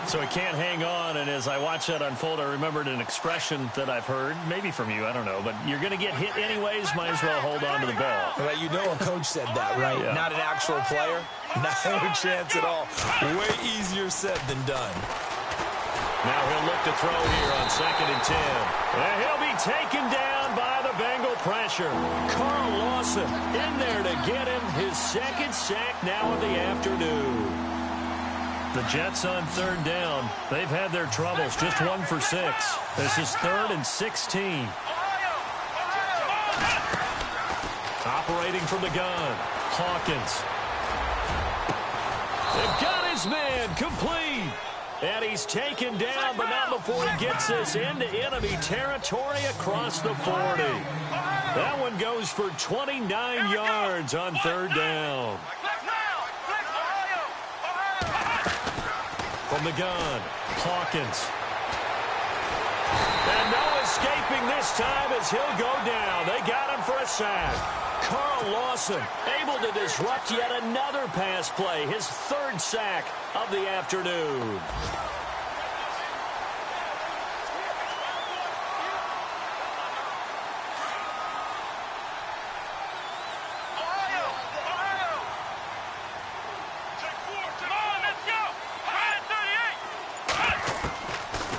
S2: So he can't hang on, and as I watch that unfold, I remembered an expression that I've heard, maybe from you, I don't know, but you're going to get hit anyways, might as well hold on to the ball.
S5: Right, you know a coach said that, right?
S2: Yeah.
S5: Not an actual player. Not a chance at all. Way easier said than done.
S2: Now he'll look to throw here on 2nd and 10. And he'll be taken down by the Bengal pressure. Carl Lawson in there to get him his second sack now of the afternoon. The Jets on 3rd down. They've had their troubles. Just 1 for 6. This is 3rd and 16. Operating from the gun. Hawkins. They've got his man complete. And he's taken down, but not before he gets this into enemy territory across the 40. That one goes for 29 yards on 3rd down. From the gun, Hawkins. And no escaping this time as he'll go down. They got him for a sack. Carl Lawson able to disrupt yet another pass play. His 3rd sack of the afternoon.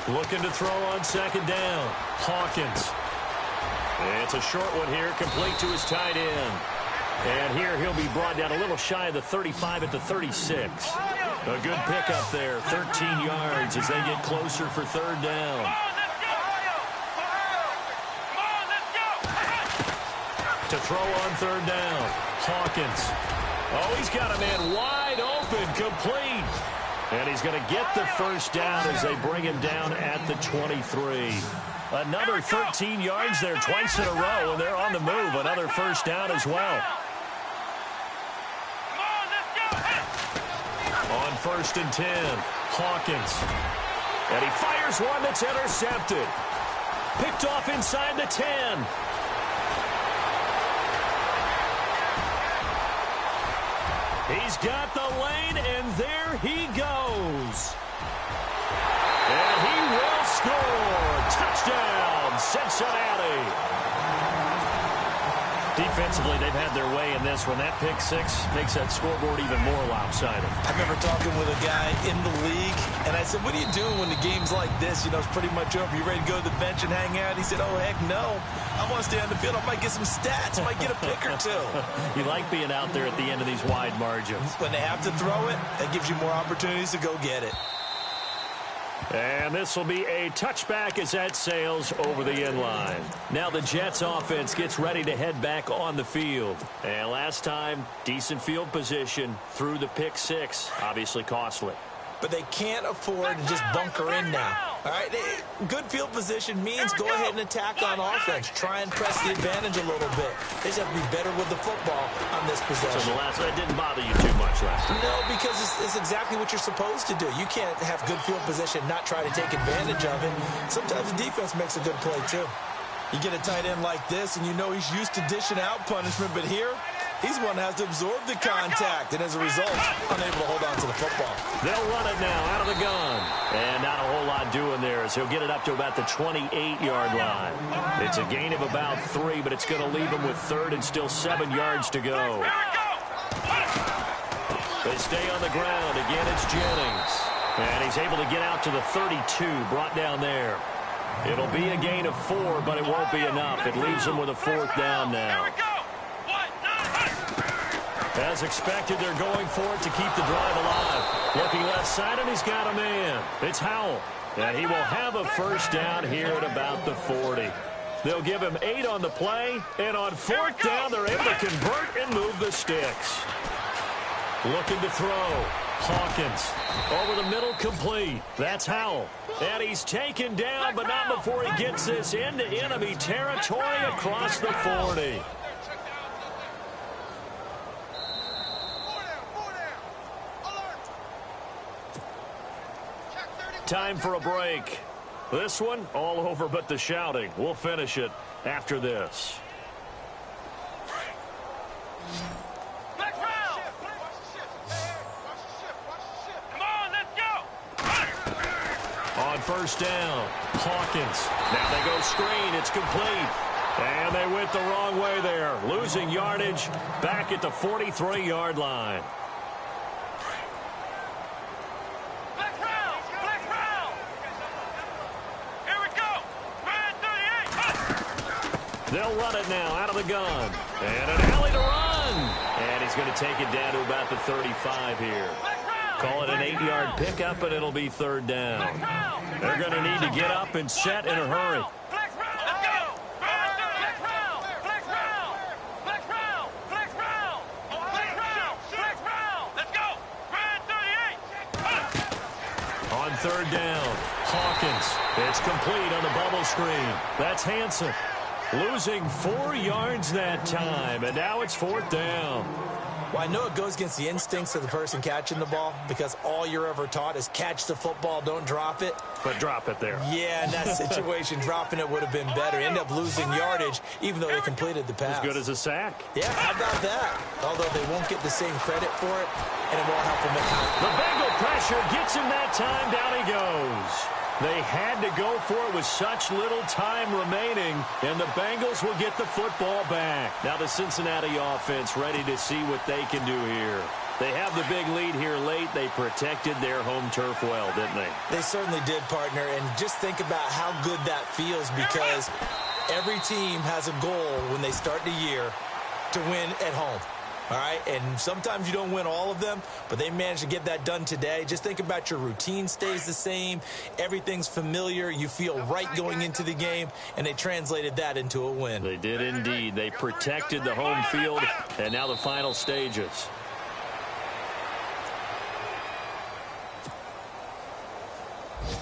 S2: Looking to throw on 2nd down. Hawkins. It's a short one here, complete to his tight end. And here he'll be brought down a little shy of the 35 at the 36. A good pickup there, 13 yards as they get closer for 3rd down. To throw on 3rd down. Hawkins. Oh, he's got a man wide open, complete. And he's going to get the first down as they bring him down at the 23. Another 13 yards there twice in a row, and they're on the move. Another first down as well. On 1st and 10, Hawkins. And he fires one that's intercepted. Picked off inside the 10. He's got the lane, and there he goes. And he will score. Touchdown, Cincinnati. Defensively, they've had their way in this one. That pick 6 makes that scoreboard even more lopsided.
S5: I remember talking with a guy in the league, and I said, what are you doing when the game's like this? You know, it's pretty much over. You ready to go to the bench and hang out? He said, oh, heck no. I want to stay on the field. I might get some stats. I might get a pick or two.
S2: You like being out there at the end of these wide margins.
S5: When they have to throw it, that gives you more opportunities to go get it.
S2: And this will be a touchback as that sails over the end line. Now the Jets offense gets ready to head back on the field. And last time, decent field position through the pick 6. Obviously costly.
S5: But they can't afford to just bunker in now. All right, good field position means go ahead and attack on offense. Try and press the advantage a little bit. They just have to be better with the football on this possession.
S2: So the last one didn't bother you too much last time?
S5: No, because it's exactly what you're supposed to do. You can't have good field position, not try to take advantage of it. Sometimes the defense makes a good play, too. You get a tight end like this, and you know he's used to dishing out punishment, but here, he's one that has to absorb the contact, and as a result, unable to hold on to the football.
S2: They'll run it now out of the gun. And not a whole lot doing there as he'll get it up to about the 28-yard line. It's a gain of about 3, but it's going to leave him with 3rd and still 7 yards to go. They stay on the ground. Again, it's Jennings. And he's able to get out to the 32, brought down there. It'll be a gain of 4, but it won't be enough. It leaves him with a 4th down now. As expected, they're going for it to keep the drive alive. Looking left side, and he's got a man. It's Howell. And he will have a first down here at about the 40. They'll give him 8 on the play, and on 4th down, they're able to convert and move the sticks. Looking to throw. Hawkins over the middle, complete. That's Howell. And he's taken down, but not before he gets this into enemy territory across the 40. Time for a break. This one, all over but the shouting. We'll finish it after this. On first down, Hawkins. Now they go screen. It's complete. And they went the wrong way there. Losing yardage back at the 43-yard line.
S4: Here we go. Man 38.
S2: They'll run it now out of the gun. And an alley to run. And he's going to take it down to about the 35 here. Call it an 8-yard pickup, and it'll be third down. They're going to need to get up and set in a hurry. On third down, Hawkins. It's complete on the bubble screen. That's Hansen. Losing 4 yards that time, and now it's fourth down.
S5: Well, I know it goes against the instincts of the person catching the ball because all you're ever taught is catch the football, don't drop it.
S2: But drop it there.
S5: Yeah, in that situation, dropping it would have been better. End up losing yardage, even though they completed the pass.
S2: As good as a sack.
S5: Yeah, how about that? Although they won't get the same credit for it, and it won't help them at all.
S2: The Bengal pressure gets him that time. Down he goes. They had to go for it with such little time remaining, and the Bengals will get the football back. Now the Cincinnati offense ready to see what they can do here. They have the big lead here late. They protected their home turf well, didn't they?
S5: They certainly did, partner, and just think about how good that feels because every team has a goal when they start the year to win at home. All right, and sometimes you don't win all of them, but they managed to get that done today. Just think about your routine stays the same. Everything's familiar. You feel right going into the game, and they translated that into a win.
S2: They did indeed. They protected the home field, and now the final stages.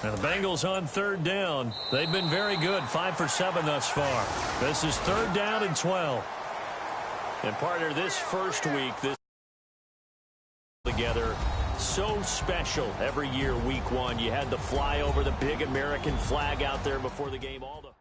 S2: Now the Bengals on third down. They've been very good, 5 for 7 thus far. This is third down and 12. And partner, this first week, this together, so special every year, week one. You had the fly over the big American flag out there before the game. All the